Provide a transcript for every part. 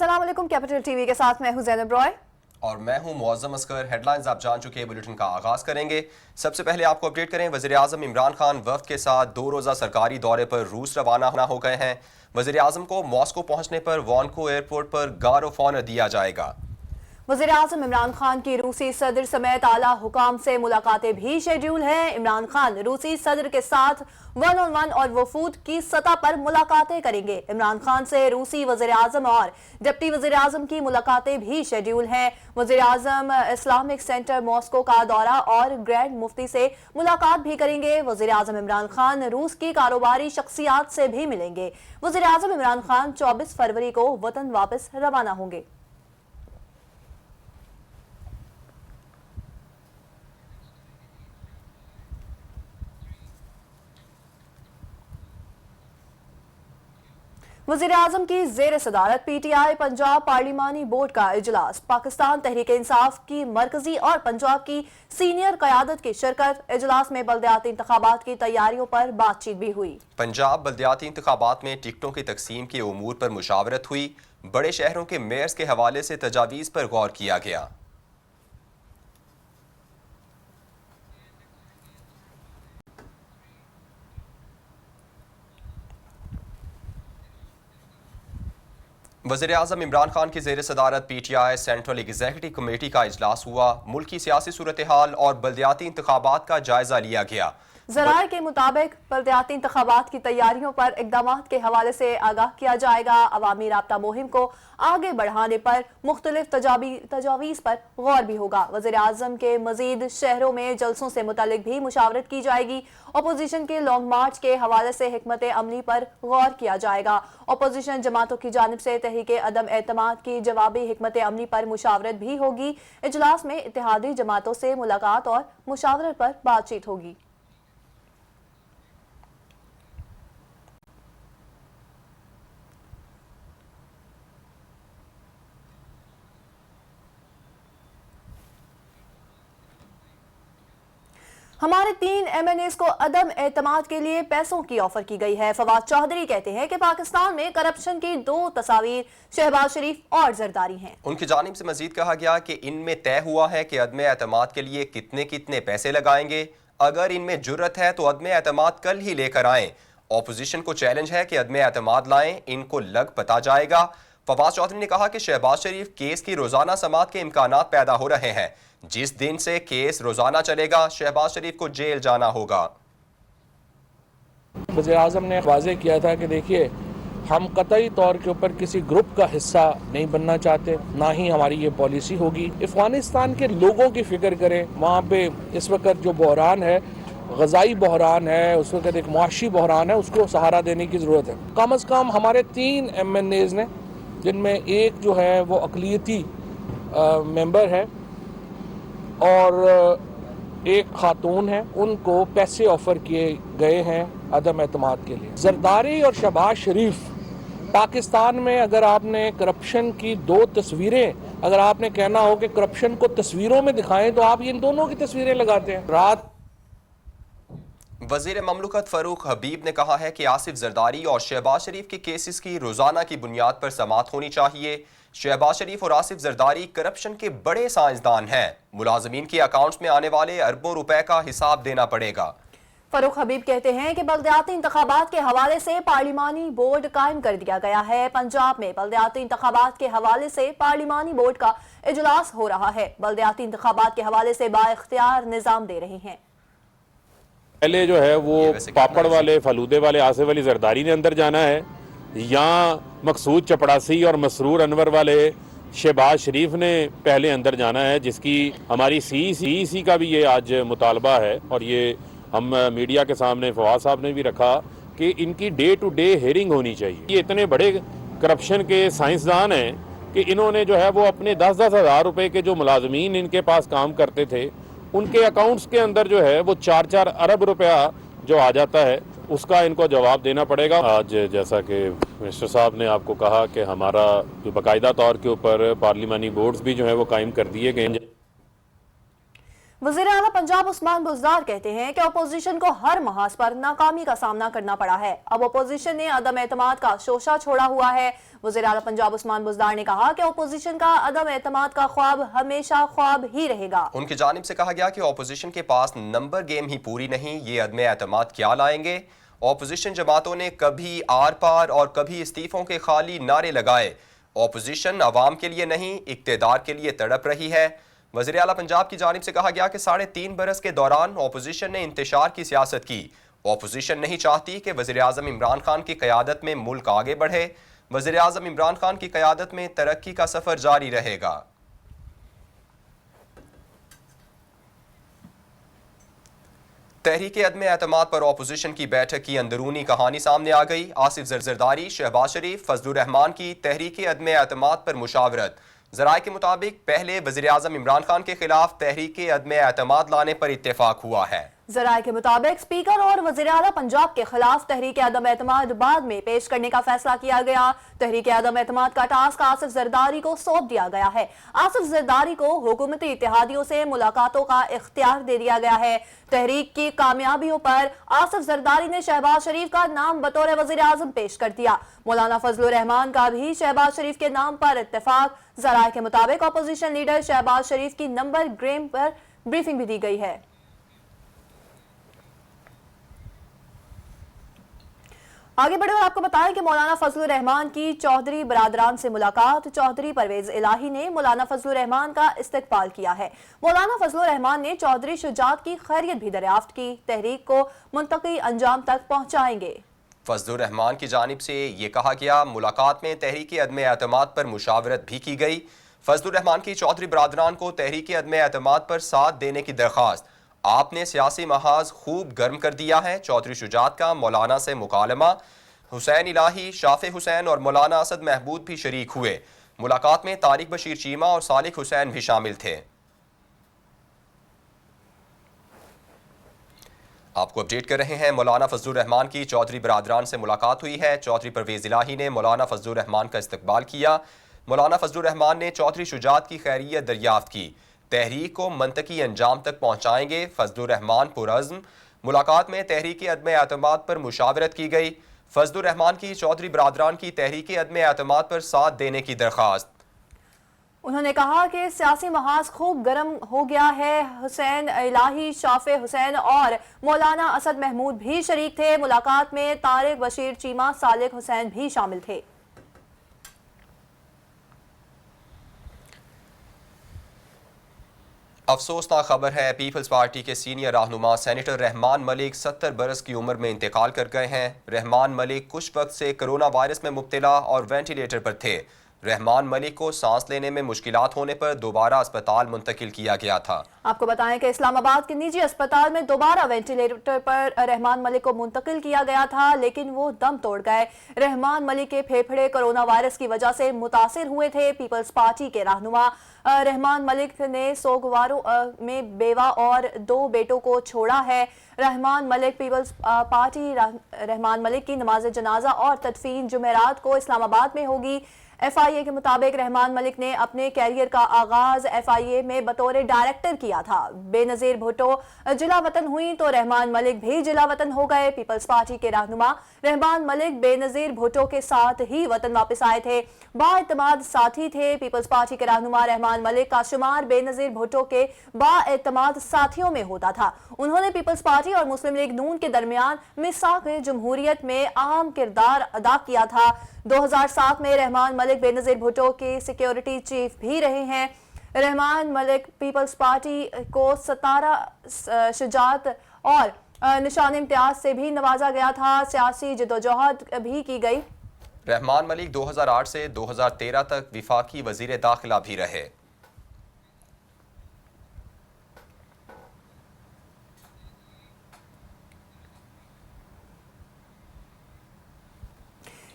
अस्सलाम वालेकुम। Capital TV के साथ मैं हूं ज़ैनब रॉय और मैं हूं मुअज़्ज़म असगर। हेडलाइंस आप जान चुके हैं, बुलेटिन का आगाज करेंगे। सबसे पहले आपको अपडेट करें, वज़ीर आज़म इमरान खान वफ्द के साथ 2 रोज़ा सरकारी दौरे पर रूस रवाना हो गए हैं। वज़ीर आज़म को मॉस्को पहुंचने पर वॉनको एयरपोर्ट पर गार्ड ऑफ ऑनर दिया जाएगा। वज़ीर आज़म इमरान खान की रूसी सदर समेत आला हुकाम से मुलाकातें भी शेड्यूल हैं। इमरान खान रूसी सदर के साथ 1-on-1 और वफूद की सतह पर मुलाकातें करेंगे। इमरान खान से रूसी वज़ीर आज़म और डिप्टी वज़ीर आज़म की मुलाकातें भी शेड्यूल हैं। वज़ीर आज़म इस्लामिक सेंटर मॉस्को का दौरा और ग्रैंड मुफ्ती से मुलाकात भी करेंगे। वज़ीर आज़म इमरान खान रूस की कारोबारी शख्सियात से भी मिलेंगे। वज़ीर आज़म इमरान खान 24 फरवरी को वतन वापस रवाना होंगे। वज़ीर आज़म की ज़ेर सदारत PTI पंजाब पार्लिमानी बोर्ड का इजलास। पाकिस्तान तहरीक इंसाफ की मरकजी और पंजाब की सीनियर क़यादत की शिरकत। इजलास में बल्दियाती इंतखाबात की तैयारियों पर बातचीत भी हुई। पंजाब बल्दियाती इंतखाबात में टिकटों की तकसीम के उमूर पर मुशावरत हुई। बड़े शहरों के मेयर्स के हवाले से तजावीज़ पर गौर किया गया। वज़ीर आज़म इमरान खान की ज़ेर सदारत PTI सेंट्रल एग्जीक्यूटिव कमेटी का इजलास हुआ। मुल्की सियासी सूरत हाल और बल्दियाती इंतखाबात का जायजा लिया गया। ज़राए के मुताबिक बल्दियाती इंतखाबात की तैयारियों पर इक़दामात के हवाले से आगाह किया जाएगा। अवामी राब्ता मुहिम को आगे बढ़ाने पर मुख्तलिफ तजावीज़ पर गौर भी होगा। वज़ीर आज़म के मज़ीद शहरों में जलसों से मुतालिक भी मुशावरत की जाएगी। अपोजिशन के लॉन्ग मार्च के हवाले से हिकमत अमली पर गौर किया जाएगा। अपोजिशन जमातों की जानिब से तहरीक अदम एतमाद की जवाबी हिकमत अमली पर मुशावरत भी होगी। इजलास में इत्तेहादी जमातों से मुलाकात और मुशावरत पर बातचीत होगी। हमारे 3 MNAs को अदम एतमाद के लिए पैसों की ऑफर की गई है। फवाद चौधरी कहते हैं कि पाकिस्तान में करप्शन की 2 तस्वीर शहबाज शरीफ और जरदारी हैं। उनकी जानिब से मजीद कहा गया कि इनमें तय हुआ है कि अदम एतमाद के लिए कितने कितने पैसे लगाएंगे। अगर इनमें जुर्रत है तो अदम एतमाद कल ही लेकर आएं। ऑपोजिशन को चैलेंज है कि अदम एतमाद लाएं, इनको लग पता जाएगा। फवाद चौधरी ने कहा कि शहबाज शरीफ केस की रोजाना समाअत के इम्कानात पैदा हो रहे हैं। जिस दिन से केस रोजाना चलेगा शहबाज शरीफ को जेल जाना होगा। वज़ीर आज़म ने वाज़ेह किया था कि देखिए, हम कतई तौर के ऊपर किसी ग्रुप का हिस्सा नहीं बनना चाहते, ना ही हमारी ये पॉलिसी होगी। अफगानिस्तान के लोगों की फिक्र करें। वहाँ पे इस वक्त जो बहरान है, ग़ज़ाई बहरान है, उस वक्त एक मुआशी बहरान है, उसको सहारा देने की ज़रूरत है। कम अज़ कम हमारे 3 MNAs ने, जिनमें एक जो है वो अक़लियती मेंबर है और एक खातून है, उनको पैसे ऑफर किए गए हैं अदम एतमाद के लिए। जरदारी और शहबाज शरीफ, पाकिस्तान में अगर आपने करप्शन की 2 तस्वीरें, अगर आपने कहना हो कि करप्शन को तस्वीरों में दिखाएं, तो आप इन दोनों की तस्वीरें लगाते हैं। रात वज़ीर ममलकत फ़ारूक हबीब ने कहा है कि आसिफ जरदारी और शहबाज शरीफ के केसेस की रोजाना की बुनियाद पर समाअत होनी चाहिए। शहबाज शरीफ और आसिफ जरदारी करप्शन के बड़े साइंसदान हैं। मुलाजमीन के अकाउंट्स में आने वाले अरबों रुपए का हिसाब देना पड़ेगा। फारूक हबीब कहते हैं कि बल्दियाती इंतखाबात के हवाले से पार्लिमानी बोर्ड कायम कर दिया गया है। पंजाब में बल्दियाती इंतखाबात के हवाले से पार्लिमानी बोर्ड का इजलास हो रहा है। बल्दियाती इंतखाबात के हवाले से बाइख्तियार निजाम दे रहे हैं। पहले जो है वो पापड़ वाले, फलूदे वाले आसिफ अली जरदारी ने अंदर जाना है, या मकसूद चपड़ासी और मसरूर अनवर वाले शहबाज शरीफ ने पहले अंदर जाना है, जिसकी हमारी CEC का भी ये आज मुतालबा है। और ये हम मीडिया के सामने फवाद साहब ने भी रखा कि इनकी डे टू डे हेयरिंग होनी चाहिए। ये इतने बड़े करप्शन के साइंसदान हैं कि इन्होंने जो है वो अपने 10-10 हज़ार रुपये के जो मुलाजमीन इनके पास काम करते थे, उनके अकाउंट्स के अंदर जो है वो 4-4 अरब रुपया जो आ जाता है, उसका इनको जवाब देना पड़ेगा। आज जैसा कि मिनिस्टर साहब ने आपको कहा कि हमारा जो बाकायदा तौर के ऊपर पार्लिमानी बोर्ड्स भी जो है वो कायम कर दिए गए हैं। वज़ीर आला पंजाब उस्मान बुज़दार कहते हैं कि अपोजिशन को हर महाज पर नाकामी का सामना करना पड़ा है। अब अपोजिशन ने अदम एतमाद का शोशा छोड़ा हुआ है। वज़ीर आला पंजाब उस्मान बुज़दार ने कहा कि अपोजिशन का अदम एतमाद का ख्वाब हमेशा ख्वाब ही रहेगा। उनकी जानिब से कहा गया कि अपोजिशन के पास नंबर गेम ही पूरी नहीं, ये अदम एतमाद क्या लाएंगे। अपोजिशन जमातों ने कभी आर पार और कभी इस्तीफों के खाली नारे लगाए। अपोजिशन अवाम के लिए नहीं, इक्तदार के लिए तड़प रही है। वज़ीर आला पंजाब की जानिब से कहा गया कि 3.5 बरस के दौरान अपोजिशन ने इंतशार की सियासत की। अपोजिशन नहीं चाहती कि वज़ीर आज़म इमरान खान की क़यादत में मुल्क आगे बढ़े। वज़ीर आज़म इमरान खान की क़यादत में तरक्की का सफ़र जारी रहेगा। तहरीक अदम एतमाद पर अपोजिशन की बैठक की अंदरूनी कहानी सामने आ गई। आसिफ जरदारी, शहबाज शरीफ, फजलुर रहमान की तहरीक अदम एतमाद पर मुशावरत। ज़राए के मुताबिक पहले वज़ीर आज़म इमरान खान के खिलाफ तहरीक अदम एतमाद लाने पर इत्तेफाक हुआ है। ज़राए के मुताबिक स्पीकर और वज़ीर आला पंजाब के खिलाफ तहरीक अदम एतमाद बाद में पेश करने का फैसला किया गया। तहरीक अदम एतमाद का टास्क आसिफ जरदारी को सौंप दिया गया है। आसिफ जरदारी को हुकूमती इत्तेहादियों से मुलाकातों का इख्तियार दे दिया गया है। तहरीक की कामयाबियों पर आसिफ जरदारी ने शहबाज शरीफ का नाम बतौर वज़ीर आज़म पेश कर दिया। मौलाना फजलुर रहमान का भी शहबाज शरीफ के नाम पर इत्तेफाक। ज़राए के मुताबिक अपोजिशन लीडर शहबाज शरीफ की नंबर गेम पर ब्रीफिंग भी दी गई है। आगे बढ़े और आपको बताएं कि मौलाना फजलुर रहमान की चौधरी बरादरान से मुलाकात। चौधरी परवेज इलाही ने मौलाना फजलुर रहमान का इस्तकबाल किया है। मौलाना फजलुर रहमान ने चौधरी शुजात की खैरियत भी दरियाफ्त की। तहरीक को मुंतकी अंजाम तक पहुंचाएंगे। फजलुर रहमान की जानिब से ये कहा गया, मुलाकात में तहरीक अदम एतमाद पर मुशावरत भी की गई। फजलुर रहमान की चौधरी बरादरान को तहरीक अदम एतमाद पर साथ देने की दरख्वास्त। आपने सियासी महाज खूब गर्म कर दिया है। चौधरी शुजात का मौलाना से मुकालमा। हुसैन इलाही, शाफे हुसैन और मौलाना असद महबूद भी शरीक हुए। मुलाकात में तारिक बशीर चीमा और सालिक हुसैन भी शामिल थे। आपको अपडेट कर रहे हैं, मौलाना फजलुर रहमान की चौधरी बरादरान से मुलाकात हुई है। चौधरी परवेज इलाही ने मौलाना फजलुर रहमान का इस्तकबाल किया। मौलाना फजलुर रहमान ने चौधरी शुजात की खैरियत दरियाफ्त की। तहरीक को मंतकी अंजाम तक पहुंचाएंगे। फजलुर रहमान पुरअज़्म। मुलाकात में तहरीक अदम एतमाद पर मुशावरत की गई। फजलुर रहमान की चौधरी बरादरान की तहरीक अदम एतमाद पर साथ देने की दरख्वास्त। उन्होंने कहा कि सियासी महाज खूब गर्म हो गया है। हुसैन इलाही, शाफे हुसैन और मौलाना असद महमूद भी शरीक थे। मुलाकात में तारिक बशीर चीमा, सालिक हुसैन भी शामिल थे। अफसोसनाक खबर है, पीपल्स पार्टी के सीनियर रहनुमा सेनेटर रहमान मलिक 70 बरस की उम्र में इंतकाल कर गए हैं। रहमान मलिक कुछ वक्त से कोरोना वायरस में मुब्तला और वेंटिलेटर पर थे। रहमान मलिक को सांस लेने में मुश्किलात होने पर दोबारा अस्पताल मुंतकिल किया गया था। आपको बताएं कि इस्लामाबाद के निजी अस्पताल में दोबारा वेंटिलेटर पर रहमान मलिक को मुंतकिल किया गया था, लेकिन वो दम तोड़ गए। रहमान मलिक के फेफड़े कोरोना वायरस की वजह से मुतासिर हुए थे। पीपल्स पार्टी के रहनुमा रहमान मलिक ने सोगवारों में बेवा और 2 बेटों को छोड़ा है। रहमान मलिक पीपल्स पार्टी रहमान मलिक की नमाज जनाजा और तदफीन जुमेरात को इस्लामाबाद में होगी। FIA के मुताबिक रहमान मलिक ने अपने कैरियर का आगाज FIA में बतौर डायरेक्टर किया था। बेनजीर भुट्टो जिला वतन हुई तो रहमान मलिक भी जिला वतन हो गए। पीपल्स पार्टी के रहनुमा रहमान मलिक बेनजीर भुट्टो के साथ ही वतन वापस आए थे। बाएतमाद साथी थे। पीपल्स पार्टी के रहनुमा रहमान मलिक का शुमार बेनजीर भुट्टो के बाएतमाद साथियों में होता था। उन्होंने पीपल्स पार्टी और मुस्लिम लीग नून के दरमियान मिसाक जमहूरियत में अहम किरदार अदा किया था। 2007 में रहमान मलिक बेनजीर भुट्टो के सिक्योरिटी चीफ भी रहे हैं। रहमान मलिक पीपल्स पार्टी को 17 शुजात और निशान इम्तियाज से भी नवाजा गया था। सियासी जदोजहद भी की गई। रहमान मलिक 2008 से 2013 तक विफाकी वजीर दाखिला भी रहे।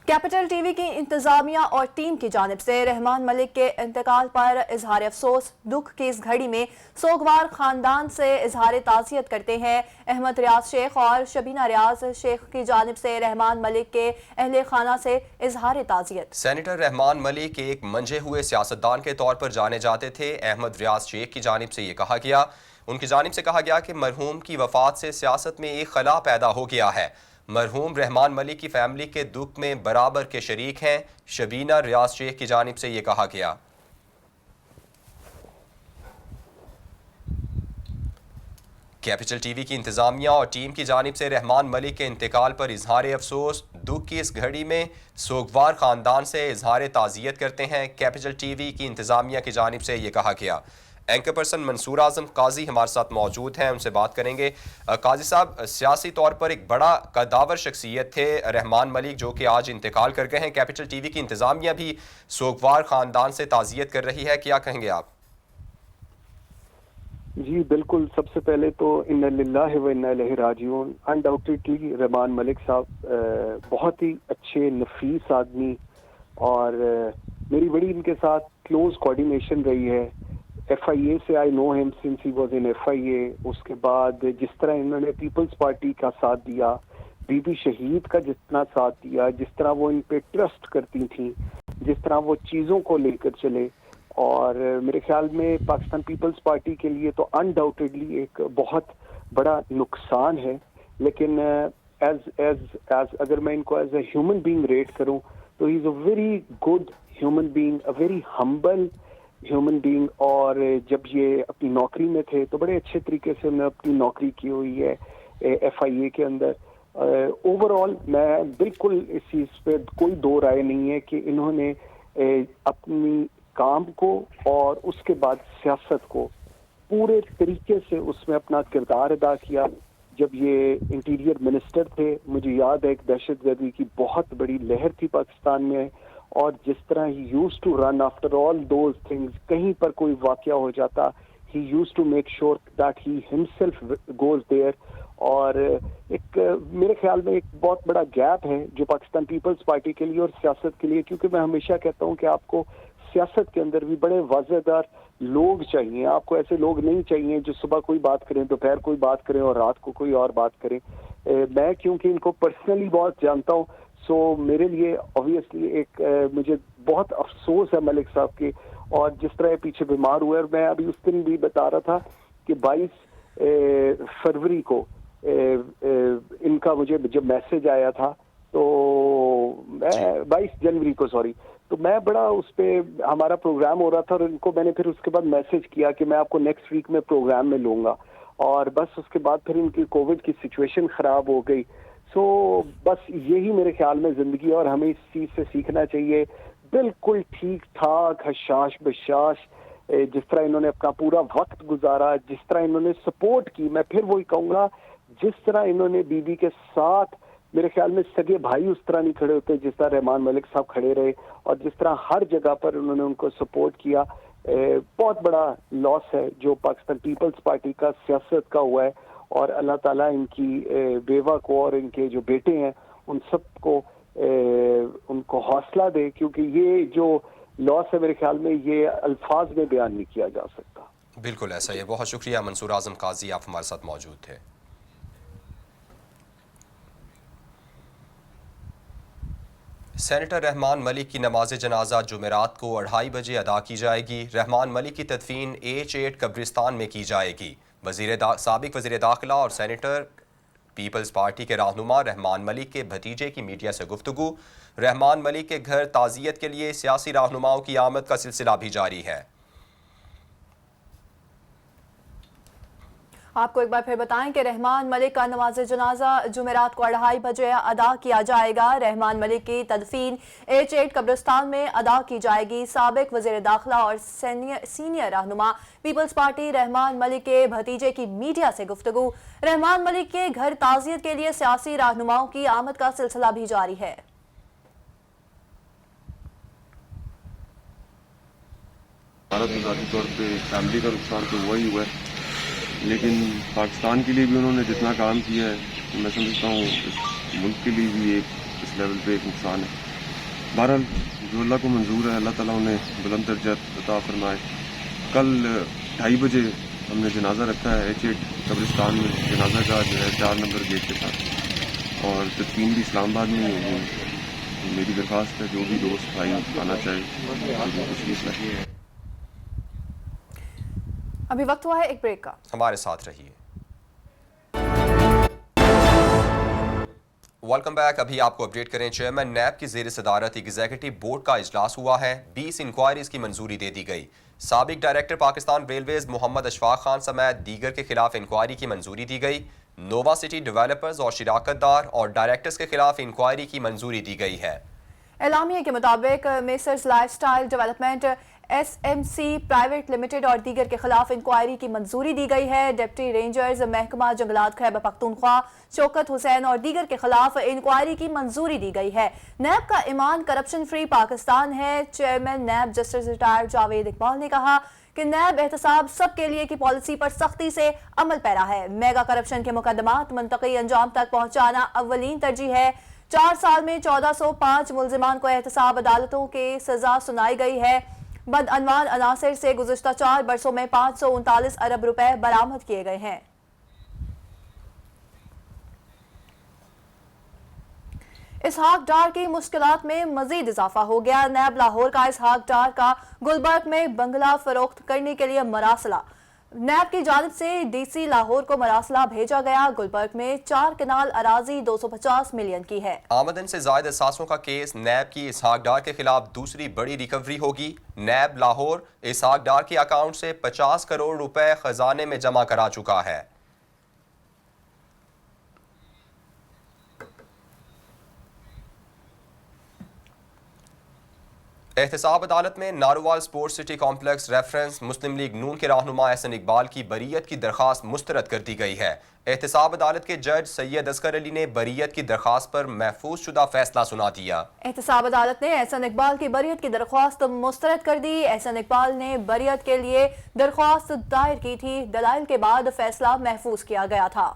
कैपिटल टीवी की इंतजामिया और टीम की जानिब से रहमान मलिक के इंतकाल पर इजहार अफसोस। दुख की इस घड़ी में सोगवार खानदान से इजहार ताज़ियत करते हैं। अहमद रियाज शेख और शबीना रियाज शेख की जानिब से रहमान मलिक के अहले खाना से इजहार ताज़ियत। सेनेटर रहमान मलिक एक मंझे हुए सियासतदान के तौर पर जाने जाते थे। अहमद रियाज शेख की जानिब से ये कहा गया, ان کی جانب سے کہا گیا کہ مرحوم کی وفات سے سیاست میں ایک خلا پیدا ہو گیا ہے. مرحوم رحمان ملک کی فیملی کے دکھ میں برابر کے شریک ہیں. شبینہ ریاض شیخ کی جانب سے یہ کہا گیا. کیپٹل ٹی وی کی انتظامیہ اور ٹیم کی جانب سے رحمان ملک کے انتقال پر اظہار افسوس. دکھ کی اس گھڑی میں سوگوار خاندان سے اظہار تعزیت کرتے ہیں. کیپٹل ٹی وی کی انتظامیہ کی جانب سے یہ کہا گیا. اینکر پرسن منصور اعظم قاضی ہمارے ساتھ موجود ہیں, ان سے بات کریں گے. قاضی صاحب, سیاسی طور پر ایک بڑا قداور شخصیت تھے رحمان ملک, جو کہ آج انتقال کر گئے ہیں. کیپٹل ٹی وی کی انتظامیہ بھی سوگوار خاندان سے تعزیت کر رہی ہے, کیا کہیں گے آپ؟ جی بالکل, سب سے پہلے تو انا للہ و انا الیہ راجعون. انڈاؤٹیڈلی رحمان ملک صاحب بہت ہی اچھے نفیس آدمی, اور میری بڑی ان کے ساتھ کلوز کوآرڈینیشن رہی ہے. ایف آئی اے سے آئی نو ہم سنس he was in F I A. اس کے بعد جس طرح انہوں نے پیپلز پارٹی کا ساتھ دیا, بی بی شہید کا جتنا ساتھ دیا, جس طرح وہ ان پہ ٹرسٹ کرتی تھیں, جس طرح وہ چیزوں کو لے کر چلے, اور میرے خیال میں پاکستان پیپلز پارٹی کے لیے تو انڈاؤٹیڈلی ایک بہت بڑا نقصان ہے. لیکن اگر میں ان کو as a human being rate کروں تو he is a very good human being, a very humble human being. اور جب یہ اپنی نوکری میں تھے تو بڑے اچھے طریقے سے انہوں نے اپنی نوکری کی ہوئی ہے ایف آئی اے کے اندر. اوور آل میں بالکل اس چیز پہ کوئی دو رائے نہیں ہے کہ انہوں نے اپنی کام کو اور اس کے بعد سیاست کو پورے طریقے سے اس میں اپنا کردار ادا کیا. جب یہ انٹیریئر منسٹر تھے, مجھے یاد ہے ایک دہشت گردی کی بہت بڑی لہر تھی پاکستان میں, اور جس طرح he used to run after all those things, کہیں پر کوئی واقعہ ہو جاتا, he used to make sure that he himself goes there. اور ایک میرے خیال میں ایک بہت بڑا گیپ ہے جو پاکستان پیپلز پارٹی کے لیے اور سیاست کے لیے, کیونکہ میں ہمیشہ کہتا ہوں کہ آپ کو سیاست کے اندر بھی بڑے واضح دار لوگ چاہیے. آپ کو ایسے لوگ نہیں چاہیے جو صبح کوئی بات کریں, دوپہر کوئی بات کریں اور رات کو کوئی اور بات کریں. میں کیونکہ ان کو پرسنلی بہت جانتا ہوں, سو میرے لیے obviously ایک مجھے بہت افسوس ہے ملک صاحب کے, اور جس طرح پیچھے بیمار ہوئے. اور میں ابھی اس دن بھی بتا رہا تھا کہ 22 فروری کو ان کا مجھے جب میسج آیا تھا, تو 22 جنوری کو سوری, تو میں بڑا اس پہ ہمارا پروگرام ہو رہا تھا, اور ان کو میں نے پھر اس کے بعد میسج کیا کہ میں آپ کو نیکسٹ ویک میں پروگرام میں لوں گا. اور بس اس کے بعد پھر ان کی کووڈ کی سچویشن خراب ہو گئی. سو بس یہی میرے خیال میں زندگی, اور ہمیں اس چیز سے سیکھنا چاہیے. بالکل ٹھیک ٹھاک حشاش بشاش جس طرح انہوں نے اپنا پورا وقت گزارا, جس طرح انہوں نے سپورٹ کی. میں پھر وہی کہوں گا, جس طرح انہوں نے بی بی کے ساتھ, میرے خیال میں سگے بھائی اس طرح نہیں کھڑے ہوتے جس طرح رحمان ملک صاحب کھڑے رہے, اور جس طرح ہر جگہ پر انہوں نے ان کو سپورٹ کیا. بہت بڑا لاس ہے جو پاکستان پیپلز پارٹی کا سیاست کا ہوا ہے, اور اللہ تعالیٰ ان کی بیوہ کو اور ان کے جو بیٹے ہیں ان سب کو ان کو حوصلہ دے, کیونکہ یہ جو لاس ہے میرے خیال میں یہ الفاظ میں بیان نہیں کیا جا سکتا. بالکل ایسا ہی ہے. بہت شکریہ منصور اعظم قاضی, آپ ہمارے ساتھ موجود تھے. سینیٹر رحمان ملک کی نماز جنازہ جمعرات کو 2:30 بجے ادا کی جائے گی. رحمان ملک کی تدفین H8 قبرستان میں کی جائے گی. سابق وزیر داخلہ اور سینیٹر پیپلز پارٹی کے رہنما رحمان ملک کے بھتیجے کی میڈیا سے گفتگو. رحمان ملک کے گھر تعزیت کے لیے سیاسی رہنماؤں کی آمد کا سلسلہ بھی جاری ہے. آپ کو ایک بار پھر بتائیں کہ رحمان ملک کا نماز جنازہ جمعرات کو 2:30 بجے ادا کیا جائے گا. رحمان ملک کی تدفین H8 قبرستان میں ادا کی جائے گی. سابق وزیر داخلہ اور سینئر رہنما پیپلز پارٹی رحمان ملک کے بھتیجے کی میڈیا سے گفتگو. رحمان ملک کے گھر تعزیت کے لیے سیاسی رہنماؤں کی آمد کا سلسلہ بھی جاری ہے. ذاتی طور پہ فیملی کا نقصان تو ہوا ہی ہوا ہے, لیکن پاکستان کے لیے بھی انہوں نے جتنا کام کیا ہے میں سمجھتا ہوں اس ملک کے لیے بھی ایک اس لیول پہ ایک نقصان ہے. بہرحال جو اللہ کو منظور ہے اللہ تعالیٰ انہیں بلند درجہ عطا فرمائے. کل 2:30 بجے ہم نے جنازہ رکھا ہے H8 قبرستان میں. جنازہ کا جو ہے 4 نمبر گیٹ کے ساتھ, اور تدفین بھی اسلام آباد میں ہوگی. میری درخواست ہے جو بھی دوست بھائی آنا چاہے. अभी वक्त हुआ है एक ब्रेक का। हमारे साथ रहिए। Welcome back. अभी आपको अपडेट करें, चेयरमैन नैब की ज़ेर सदारत एग्जीक्यूटिव बोर्ड का इजलास हुआ है। 20 इंक्वायरीज की मंजूरी दे दी गई। साबिक डायरेक्टर पाकिस्तान रेलवेज मोहम्मद अशफाक खान समेत दीगर के खिलाफ इंक्वायरी की मंजूरी दी गई। नोवा सिटी डेवलपर्स और शिराकतदार और डायरेक्टर्स के खिलाफ इंक्वायरी की मंजूरी दी गई है। एलामिया के मुताबिक messrs lifestyle development SMC private limited और दीगर के खिलाफ इंक्वायरी की मंजूरी दी गई है। डिप्टी रेंजर्स महकमा जंगलात खैबर पख्तूनख्वा शौकत हुसैन और दीगर के खिलाफ इंक्वायरी की मंजूरी दी गई है। नैब का ईमान करप्शन फ्री पाकिस्तान है। Chairman NAB justice retired Javed Iqbal ने कहा कि नैब एहतसाब सबके लिए की पॉलिसी पर सख्ती से अमल पैरा है। मेगा करप्शन के मुकदमात मुंतकी अंजाम तक पहुंचाना अव्वलीन तरजीह है। 4 साल में 1405 मुल्जिमान को एहतसाब अदालतों के सजा सुनाई गई है। बदअनवान अनासिर से गुज़िश्ता 4 बरसों में 539 अरब रुपए बरामद किए गए हैं। इसहाक डार की मुश्किलात में मजीद इजाफा हो गया। नैब लाहौर का इसहाक डार का गुलबर्ग में बंगला फरोख्त करने के लिए मरासला। नैब की जानिब से DC लाहौर को मरासला भेजा गया। गुलबर्ग में 4 कनाल अराजी 250 मिलियन की है। आमदन से ज़ायद असासों का केस नैब की इसहाक डार के खिलाफ दूसरी बड़ी रिकवरी होगी। नैब लाहौर इसहाक डार के अकाउंट से 50 करोड़ रुपए खजाने में जमा करा चुका है। एहतसाब अदालत में Narowal sports city complex reference Muslim League Noon के रहनुमा एहसन इकबाल की बरीयत की दरख्वास्त मुस्तरद कर दी गई है। एहतसाब अदालत के जज सैयद असगर अली ने बरीयत की दरख्वास्त पर महफूज शुदा फैसला सुना दिया। एहतसाब अदालत ने एहसन इकबाल की बरीयत की दरख्वास्त मुस्तरद कर दी। एहसन इकबाल ने बरीयत के लिए दरख्वास्त दायर की थी। दलाइल के बाद फैसला महफूज किया गया था।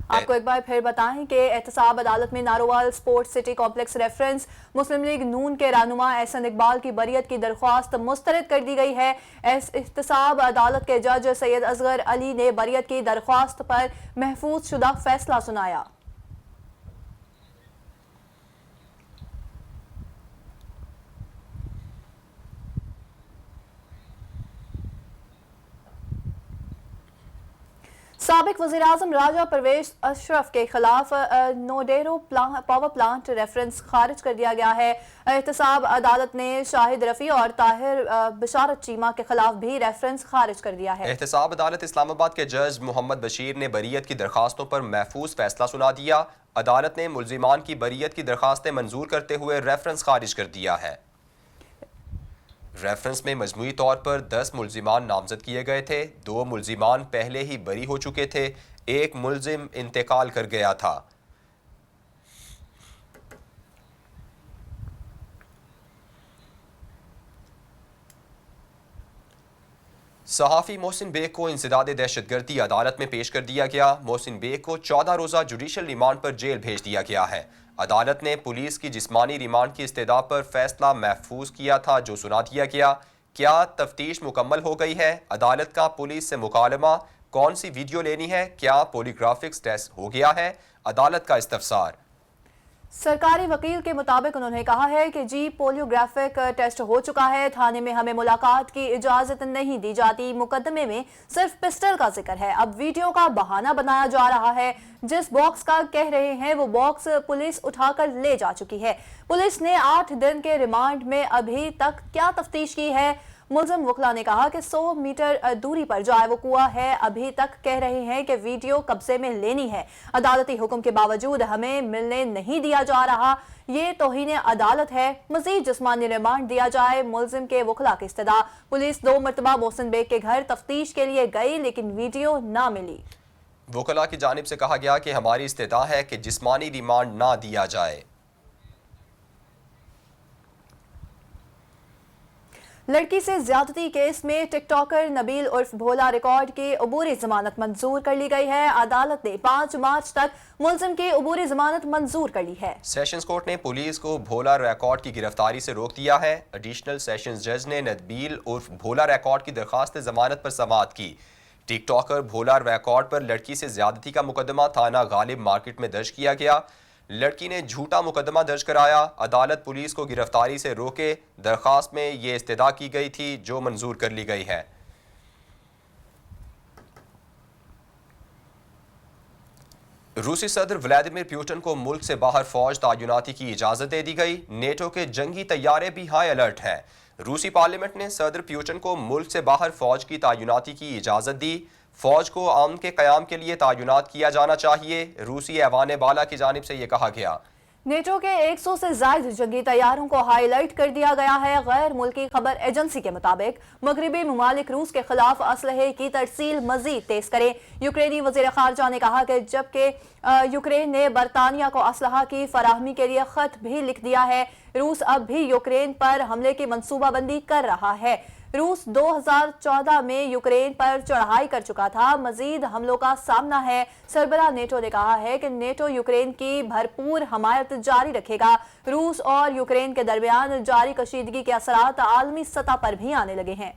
आपको एक बार फिर बताएं कि एहतसाब अदालत में Narowal sports city complex reference Muslim League Noon के रहनुमा एहसन इकबाल की बरीयत की दरख्वास्त मुस्तरद कर दी गई है। एहतसाब अदालत के जज सैयद असगर अली ने बरीयत की दरख्वास्त पर महफूज शुदा फैसला सुनाया। साबिक वज़ीर-ए-आज़म राजा परवेज अशरफ के खिलाफ नोडेरो पावर प्लांट रेफरेंस खारिज कर दिया गया है। एहतसाब अदालत ने शाहिद रफ़ी और ताहिर बशारत चीमा के खिलाफ भी रेफरेंस खारिज कर दिया है। एहतसाब अदालत इस्लामाबाद के जज मोहम्मद बशीर ने बरीयत की दरखास्तों पर महफूज फैसला सुना दिया। अदालत ने मुल्जिमान की बरीयत की दरखास्तें मंजूर करते हुए रेफरेंस खारिज कर दिया है। रेफरेंस में मजमूई तौर पर 10 मुल्जिमान नामजद किए गए थे। 2 मुल्जिमान पहले ही बरी हो चुके थे। 1 मुल्जिम इंतकाल कर गया था। सहाफ़ी मोहसिन बेग को इंसदाद दहशतगर्दी अदालत में पेश कर दिया गया। मोहसिन बेग को 14 रोज़ा जुडिशल रिमांड पर जेल भेज दिया गया है। अदालत ने पुलिस की जिस्मानी रिमांड की इस्तदा पर फैसला महफूज किया था, जो सुना दिया गया। क्या तफ्तीश मुकम्मल हो गई है? अदालत का पुलिस से मुकालमा, कौन सी वीडियो लेनी है? क्या पॉलीग्राफिक्स टेस्ट हो गया है? अदालत का इस्तफसार। सरकारी वकील के मुताबिक उन्होंने कहा है कि जी पोलियोग्राफिक टेस्ट हो चुका है। थाने में हमें मुलाकात की इजाजत नहीं दी जाती। मुकदमे में सिर्फ पिस्टल का जिक्र है। अब वीडियो का बहाना बनाया जा रहा है। जिस बॉक्स का कह रहे हैं वो बॉक्स पुलिस उठाकर ले जा चुकी है। पुलिस ने 8 दिन के रिमांड में अभी तक क्या तफ्तीश की है? मुल्जिम वकला ने कहा कि 100 मीटर दूरी पर जाए वो कुआं है। अभी तक कह रहे हैं कि वीडियो कब्जे में लेनी है। अदालती हुक्म के बावजूद हमें मिलने नहीं दिया जा रहा। ये तौहीन अदालत है। मजीद जिस्मानी रिमांड दिया जाए। मुल्जिम के वकला की इस्तदा। पुलिस 2 मरतबा मोहसिन बेग के घर तफ्तीश के लिए गई, लेकिन वीडियो ना मिली। वकला की जानिब से कहा गया कि हमारी इस्तदा है कि जिस्मानी रिमांड ना दिया जाए। लड़की से ज्यादती केस में टिकटॉकर नबील उर्फ भोला रिकॉर्ड की अबूरी जमानत मंजूर कर ली गई है। अदालत ने 5 मार्च तक मुल्जिम की अबूरी जमानत मंजूर कर ली है। सेशंस कोर्ट ने पुलिस को भोला रिकॉर्ड की गिरफ्तारी से रोक दिया है। एडिशनल सेशंस जज ने नबील उर्फ भोला रिकॉर्ड की दरखास्त जमानत पर समाअत की। टिकटॉकर भोला रिकॉर्ड पर लड़की से ज्यादती का मुकदमा थाना गालिब मार्केट में दर्ज किया गया। लड़की ने झूठा मुकदमा दर्ज कराया। अदालत पुलिस को गिरफ्तारी से रोके। दरख्वास्त में ये इस्तदा की गई थी जो मंजूर कर ली गई है। रूसी सदर व्लादिमीर पुतिन को मुल्क से बाहर फौज तैनाती की इजाज़त दे दी गई। नेटो के जंगी तैयारे भी हाई अलर्ट हैं। रूसी पार्लियामेंट ने सदर पुतिन को मुल्क से बाहर फौज की तैनाती की इजाज़त दी। फौज को अमन के क़याम के लिए तैनात किया जाना चाहिए। रूसी ऐवान बाला की जानिब से ये कहा गया। नेटो के 100 से ज्यादा जंगी तैयारों को हाईलाइट कर दिया गया है। गैर मुल्की खबर एजेंसी के मुताबिक मगरबी ममालिक रूस के खिलाफ असलहे की तरसील मजीद तेज करें। यूक्रेनी वज़ीर ख़ारजा ने कहा कि जबकि यूक्रेन ने बरतानिया को असलहा की फराहमी के लिए खत भी लिख दिया है, रूस अब भी यूक्रेन पर हमले की मनसूबाबंदी कर रहा है। रूस 2014 में यूक्रेन पर चढ़ाई कर चुका था, मजीद हमलों का सामना है। सरबराह नेटो ने कहा है कि नेटो यूक्रेन की भरपूर हमायत जारी रखेगा। रूस और यूक्रेन के दरमियान जारी कशीदगी के असरात आलमी सतह पर भी आने लगे हैं।